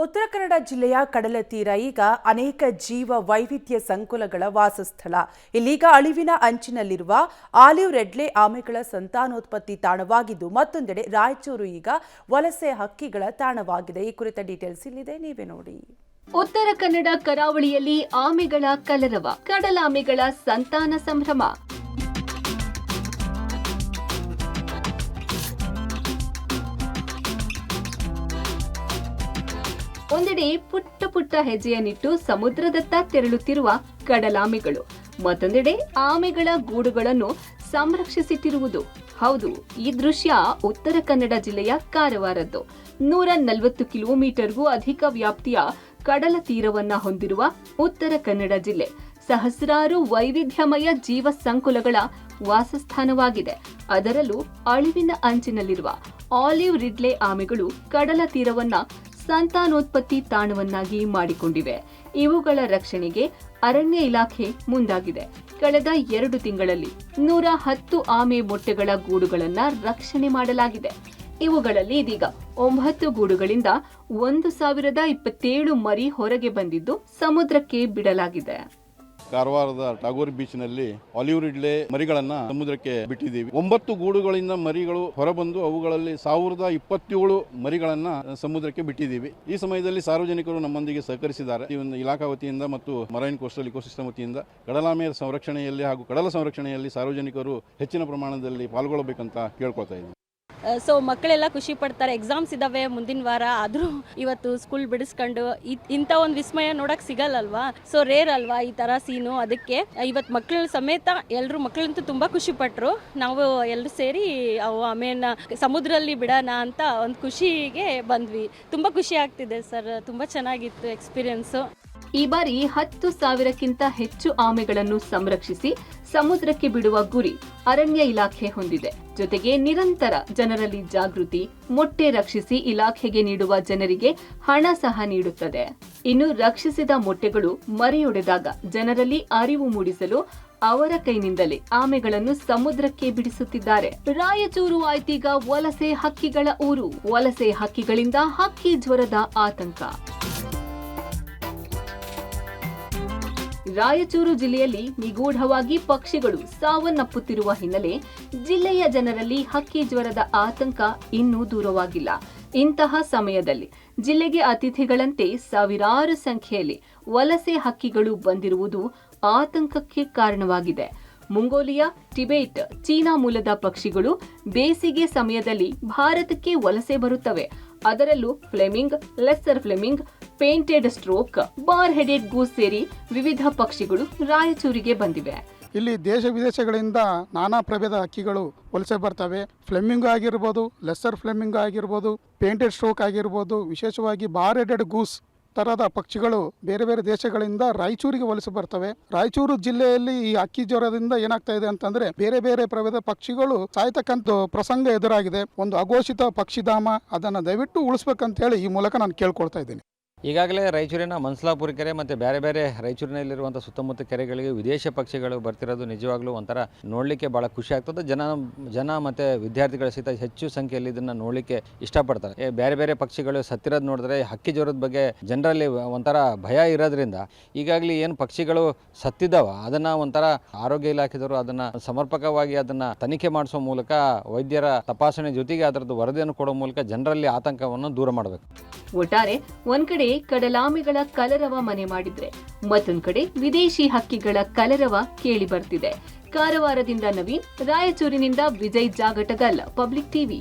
ಉತ್ತರ ಕನ್ನಡ ಜಿಲ್ಲೆಯ ಕಡಲ ತೀರ ಈಗ ಅನೇಕ ಜೀವ ವೈವಿಧ್ಯ ಸಂಕುಲಗಳ ವಾಸಸ್ಥಳ. ಇಲ್ಲೀಗ ಅಳಿವಿನ ಅಂಚಿನಲ್ಲಿರುವ ಆಲಿವ್ ರಿಡ್ಲೆ ಆಮೆಗಳ ಸಂತಾನೋತ್ಪತ್ತಿ ತಾಣವಾಗಿದ್ದು, ಮತ್ತೊಂದೆಡೆ ರಾಯಚೂರು ಈಗ ವಲಸೆ ಹಕ್ಕಿಗಳ ತಾಣವಾಗಿದೆ. ಈ ಕುರಿತ ಡೀಟೇಲ್ಸ್ ಇಲ್ಲಿದೆ, ನೀವೇ ನೋಡಿ. ಉತ್ತರ ಕನ್ನಡ ಕರಾವಳಿಯಲ್ಲಿ ಆಮೆಗಳ ಕಲರವ, ಕಡಲಾಮೆಗಳ ಸಂತಾನ ಸಂಭ್ರಮ. ಒಂದೆಡೆ ಪುಟ್ಟ ಪುಟ್ಟ ಹೆಜ್ಜೆಯನ್ನಿಟ್ಟು ಸಮುದ್ರದತ್ತ ತೆರಳುತ್ತಿರುವ ಕಡಲಾಮೆಗಳು, ಮತ್ತೊಂದೆಡೆ ಆಮೆಗಳ ಗೂಡುಗಳನ್ನು ಸಂರಕ್ಷಿಸಿಟ್ಟಿರುವುದು. ಹೌದು, ಈ ದೃಶ್ಯ ಉತ್ತರ ಕನ್ನಡ ಜಿಲ್ಲೆಯ ಕಾರವಾರದ್ದು. 140 ಕಿಲೋಮೀಟರ್ಗೂ ಅಧಿಕ ವ್ಯಾಪ್ತಿಯ ಕಡಲ ತೀರವನ್ನ ಹೊಂದಿರುವ ಉತ್ತರ ಕನ್ನಡ ಜಿಲ್ಲೆ ಸಹಸ್ರಾರು ವೈವಿಧ್ಯಮಯ ಜೀವ ಸಂಕುಲಗಳ ವಾಸಸ್ಥಾನವಾಗಿದೆ. ಅದರಲ್ಲೂ ಅಳಿವಿನ ಅಂಚಿನಲ್ಲಿರುವ ಆಲಿವ್ ರಿಡ್ಲೆ ಆಮೆಗಳು ಕಡಲ ತೀರವನ್ನ ಸಂತಾನೋತ್ಪತ್ತಿ ತಾಣವನ್ನಾಗಿ ಮಾಡಿಕೊಂಡಿವೆ. ಇವುಗಳ ರಕ್ಷಣೆಗೆ ಅರಣ್ಯ ಇಲಾಖೆ ಮುಂದಾಗಿದೆ. ಕಳೆದ 2 ತಿಂಗಳಲ್ಲಿ 110 ಆಮೆ ಮೊಟ್ಟೆಗಳ ಗೂಡುಗಳನ್ನ ರಕ್ಷಣೆ ಮಾಡಲಾಗಿದೆ. ಇವುಗಳಲ್ಲಿ ಇದೀಗ 9 ಗೂಡುಗಳಿಂದ 1027 ಮರಿ ಹೊರಗೆ ಬಂದಿದ್ದು ಸಮುದ್ರಕ್ಕೆ ಬಿಡಲಾಗಿದೆ. ಕಾರವಾರದ ಟಾಗೋರ್ ಬೀಚ್ನಲ್ಲಿ ಆಲಿವ್ ರಿಡ್ಲೆ ಮರಿಗಳನ್ನ ಸಮುದ್ರಕ್ಕೆ ಬಿಟ್ಟಿದ್ದೀವಿ. 9 ಗೂಡುಗಳಿಂದ ಮರಿಗಳು ಹೊರಬಂದು ಅವುಗಳಲ್ಲಿ 1027 ಮರಿಗಳನ್ನ ಸಮುದ್ರಕ್ಕೆ ಬಿಟ್ಟಿದ್ದೀವಿ. ಈ ಸಮಯದಲ್ಲಿ ಸಾರ್ವಜನಿಕರು ನಮ್ಮೊಂದಿಗೆ ಸಹಕರಿಸಿದ್ದಾರೆ. ಈ ಒಂದು ಇಲಾಖಾ ವತಿಯಿಂದ ಮತ್ತು ಮರೈನ್ ಕೋಸ್ಟಲ್ ಇಕೋಸಿಸ್ಟಮ್ ವತಿಯಿಂದ ಕಡಲಾಮೆಯ ಸಂರಕ್ಷಣೆಯಲ್ಲಿ ಹಾಗೂ ಕಡಲ ಸಂರಕ್ಷಣೆಯಲ್ಲಿ ಸಾರ್ವಜನಿಕರು ಹೆಚ್ಚಿನ ಪ್ರಮಾಣದಲ್ಲಿ ಪಾಲ್ಗೊಳ್ಳಬೇಕಂತ ಕೇಳ್ಕೊಳ್ತಾ ಇದ್ದೀವಿ. ಸೊ ಮಕ್ಕಳೆಲ್ಲ ಖುಷಿ ಪಡ್ತಾರೆ. ಎಕ್ಸಾಮ್ಸ್ ಇದ್ದಾವೆ ಮುಂದಿನ ವಾರ, ಆದರೂ ಇವತ್ತು ಸ್ಕೂಲ್ ಬಿಡಿಸ್ಕೊಂಡು ಇಂಥ ಒಂದು ವಿಸ್ಮಯ ನೋಡೋಕೆ ಸಿಗಲ್ಲಲ್ವಾ. ಸೊ ರೇರ್ ಅಲ್ವಾ ಈ ಥರ ಸೀನು. ಅದಕ್ಕೆ ಇವತ್ತು ಮಕ್ಕಳ ಸಮೇತ ಎಲ್ಲರೂ ಮಕ್ಕಳಂತೂ ತುಂಬ ಖುಷಿ ಪಟ್ಟರು. ನಾವು ಎಲ್ಲರೂ ಸೇರಿ ಅವು ಆಮೇಲೆ ಸಮುದ್ರದಲ್ಲಿ ಬಿಡೋಣ ಅಂತ ಒಂದು ಖುಷಿಗೆ ಬಂದ್ವಿ. ತುಂಬ ಖುಷಿ ಆಗ್ತಿದೆ ಸರ್, ತುಂಬ ಚೆನ್ನಾಗಿತ್ತು ಎಕ್ಸ್ಪೀರಿಯನ್ಸು. ಈ ಬಾರಿ 10,000ಕ್ಕಿಂತ ಹೆಚ್ಚು ಆಮೆಗಳನ್ನು ಸಂರಕ್ಷಿಸಿ ಸಮುದ್ರಕ್ಕೆ ಬಿಡುವ ಗುರಿ ಅರಣ್ಯ ಇಲಾಖೆ ಹೊಂದಿದೆ. ಜೊತೆಗೆ ನಿರಂತರ ಜನರಲ್ಲಿ ಜಾಗೃತಿ, ಮೊಟ್ಟೆ ರಕ್ಷಿಸಿ ಇಲಾಖೆಗೆ ನೀಡುವ ಜನರಿಗೆ ಹಣ ಸಹ ನೀಡುತ್ತದೆ. ಇನ್ನು ರಕ್ಷಿಸಿದ ಮೊಟ್ಟೆಗಳು ಮರಿಯೊಡೆದಾಗ ಜನರಲ್ಲಿ ಅರಿವು ಮೂಡಿಸಲು ಅವರ ಕೈನಿಂದಲೇ ಆಮೆಗಳನ್ನು ಸಮುದ್ರಕ್ಕೆ ಬಿಡಿಸುತ್ತಿದ್ದಾರೆ. ರಾಯಚೂರು ಆಯ್ತೀಗ ವಲಸೆ ಹಕ್ಕಿಗಳ ಊರು. ವಲಸೆ ಹಕ್ಕಿಗಳಿಂದ ಹಕ್ಕಿ ಜ್ವರದ ಆತಂಕ. ರಾಯಚೂರು ಜಿಲ್ಲೆಯಲ್ಲಿ ನಿಗೂಢವಾಗಿ ಪಕ್ಷಿಗಳು ಸಾವನ್ನಪ್ಪುತ್ತಿರುವ ಹಿನ್ನೆಲೆ ಜಿಲ್ಲೆಯ ಜನರಲ್ಲಿ ಹಕ್ಕಿ ಜ್ವರದ ಆತಂಕ ಇನ್ನೂ ದೂರವಾಗಿಲ್ಲ. ಇಂತಹ ಸಮಯದಲ್ಲಿ ಜಿಲ್ಲೆಗೆ ಅತಿಥಿಗಳಂತೆ ಸಾವಿರಾರು ಸಂಖ್ಯೆಯಲ್ಲಿ ವಲಸೆ ಹಕ್ಕಿಗಳು ಬಂದಿರುವುದು ಆತಂಕಕ್ಕೆ ಕಾರಣವಾಗಿದೆ. ಮಂಗೋಲಿಯಾ, ಟಿಬೆಟ್, ಚೀನಾ ಮೂಲದ ಪಕ್ಷಿಗಳು ಬೇಸಿಗೆ ಸಮಯದಲ್ಲಿ ಭಾರತಕ್ಕೆ ವಲಸೆ ಬರುತ್ತವೆ. ಅದರಲ್ಲೂ Fleming, lesser Fleming, painted stroke, bar headed goose ಸೇರಿ ವಿವಿಧ ಪಕ್ಷಿಗಳು ರಾಯಚೂರಿಗೆ ಬಂದಿವೆ. ಇಲ್ಲಿ ದೇಶ ವಿದೇಶಗಳಿಂದ ನಾನಾ ಪ್ರಭೇದ ಹಕ್ಕಿಗಳು ವಲಸೆ ಬರ್ತವೆ. ಫ್ಲೆಮಿಂಗ್ ಆಗಿರ್ಬೋದು, ಲೆಸ್ಸರ್ ಫ್ಲೆಮಿಂಗ್ ಆಗಿರ್ಬೋದು, ಪೇಂಟೆಡ್ ಸ್ಟ್ರೋಕ್ ಆಗಿರ್ಬೋದು, ವಿಶೇಷವಾಗಿ ಬಾರ್ ಹೆಡೆಡ್ ಗೂಸ್ ತರಹದ ಪಕ್ಷಿಗಳು ಬೇರೆ ಬೇರೆ ದೇಶಗಳಿಂದ ರಾಯಚೂರಿಗೆ ವಲಸೆ ಬರ್ತವೆ. ರಾಯಚೂರು ಜಿಲ್ಲೆಯಲ್ಲಿ ಈ ಹಕ್ಕಿ ಜ್ವರದಿಂದ ಏನಾಗ್ತಾ ಇದೆ ಅಂತಂದ್ರೆ ಬೇರೆ ಬೇರೆ ಪ್ರಭೇದ ಪಕ್ಷಿಗಳು ಸಾಯ್ತಕ್ಕಂಥ ಪ್ರಸಂಗ ಎದುರಾಗಿದೆ. ಒಂದು ಅಘೋಷಿತ ಪಕ್ಷಿಧಾಮ, ಅದನ್ನು ದಯವಿಟ್ಟು ಉಳಿಸ್ಬೇಕಂತ ಹೇಳಿ ಈ ಮೂಲಕ ನಾನು ಕೇಳ್ಕೊಳ್ತಾ ಇದ್ದೀನಿ. ಈಗಾಗಲೇ ರಾಯಚೂರಿನ ಮನ್ಸಲಾಪುರ ಕೆರೆ ಮತ್ತು ಬೇರೆ ಬೇರೆ ರಾಯಚೂರಿನಲ್ಲಿರುವಂಥ ಸುತ್ತಮುತ್ತ ಕೆರೆಗಳಿಗೆ ವಿದೇಶ ಪಕ್ಷಿಗಳು ಬರ್ತಿರೋದು ನಿಜವಾಗ್ಲೂ ಒಂಥರ ನೋಡಲಿಕ್ಕೆ ಭಾಳ ಖುಷಿ ಆಗ್ತದೆ. ಜನ ಮತ್ತು ವಿದ್ಯಾರ್ಥಿಗಳ ಸಹಿತ ಹೆಚ್ಚು ಸಂಖ್ಯೆಯಲ್ಲಿ ಇದನ್ನು ನೋಡಲಿಕ್ಕೆ ಇಷ್ಟಪಡ್ತಾರೆ. ಬೇರೆ ಬೇರೆ ಪಕ್ಷಿಗಳು ಸತ್ತಿರೋದು ನೋಡಿದ್ರೆ ಹಕ್ಕಿ ಜ್ವರದ ಬಗ್ಗೆ ಜನರಲ್ಲಿ ಒಂಥರ ಭಯ ಇರೋದ್ರಿಂದ ಈಗಾಗಲೇ ಏನು ಪಕ್ಷಿಗಳು ಸತ್ತಿದ್ದಾವ ಅದನ್ನು ಒಂಥರ ಆರೋಗ್ಯ ಇಲಾಖೆದವರು ಅದನ್ನು ಸಮರ್ಪಕವಾಗಿ ಅದನ್ನು ತನಿಖೆ ಮಾಡಿಸೋ ಮೂಲಕ ವೈದ್ಯರ ತಪಾಸಣೆ ಜೊತೆಗೆ ಅದರದ್ದು ವರದಿಯನ್ನು ಕೊಡೋ ಮೂಲಕ ಜನರಲ್ಲಿ ಆತಂಕವನ್ನು ದೂರ ಮಾಡಬೇಕು. ಒಟ್ಟಾರೆ ಒಂದ್ ಕಡೆ ಕಡಲಾಮೆಗಳ ಕಲರವ ಮನೆ ಮಾಡಿದ್ರೆ, ಮತ್ತೊಂದ್ ಕಡೆ ವಿದೇಶಿ ಹಕ್ಕಿಗಳ ಕಲರವ ಕೇಳಿ ಬರ್ತಿದೆ. ಕಾರವಾರದಿಂದ ನವೀನ್, ರಾಯಚೂರಿನಿಂದ ವಿಜಯ್ ಜಾಗಟಗಲ್, ಪಬ್ಲಿಕ್ ಟಿವಿ.